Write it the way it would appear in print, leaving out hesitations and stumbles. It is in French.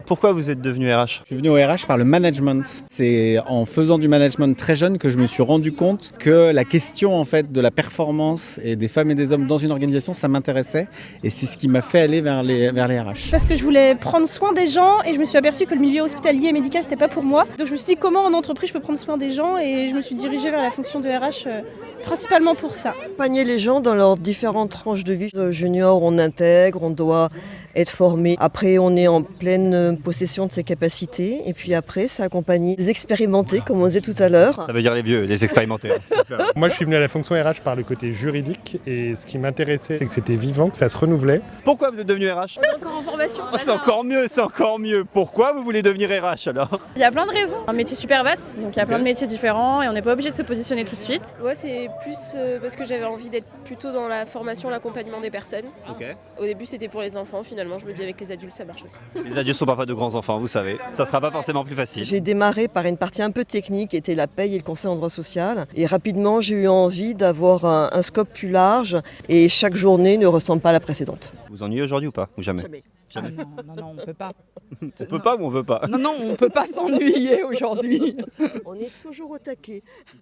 Pourquoi vous êtes devenu RH? Je suis venu au RH par le management. C'est en faisant du management très jeune que je me suis rendu compte que la question en fait de la performance et des femmes et des hommes dans une organisation, ça m'intéressait et c'est ce qui m'a fait aller vers les RH. Parce que je voulais prendre soin des gens et je me suis aperçue que le milieu hospitalier et médical c'était pas pour moi. Donc je me suis dit comment en entreprise je peux prendre soin des gens et je me suis dirigée vers la fonction de RH principalement pour ça. Accompagner les gens dans leurs différentes tranches de vie. Junior, on intègre, on doit être formé. Après, on est en pleine possession de ses capacités. Et puis après, c'est accompagner les expérimentés, comme on disait tout à l'heure. Ça veut dire les vieux, les expérimentés. Moi, je suis venu à la fonction RH par le côté juridique et ce qui m'intéressait, c'est que c'était vivant, que ça se renouvelait. Pourquoi vous êtes devenu RH? On est encore en formation. C'est encore mieux, c'est encore mieux. Pourquoi vous voulez devenir RH alors? Il y a plein de raisons. Un métier super vaste, donc il y a plein de métiers différents et on n'est pas obligé de se positionner tout de suite. Ouais, c'est plus parce que j'avais envie d'être plutôt dans la formation, l'accompagnement des personnes. Au début, c'était pour les enfants. Finalement, je me dis avec les adultes, ça marche aussi. Les adultes sont parfois de grands enfants, vous savez. Ça sera pas forcément plus facile. J'ai démarré par une partie un peu technique, qui était la paye et le conseil en droit social. Et rapidement, j'ai eu envie d'avoir un scope plus large et chaque journée ne ressemble pas à la précédente. Vous ennuyez aujourd'hui ou pas? Ou jamais? Jamais. Ah non, on peut pas. On peut pas ou on veut pas? Non, on peut pas s'ennuyer aujourd'hui. On est toujours au taquet.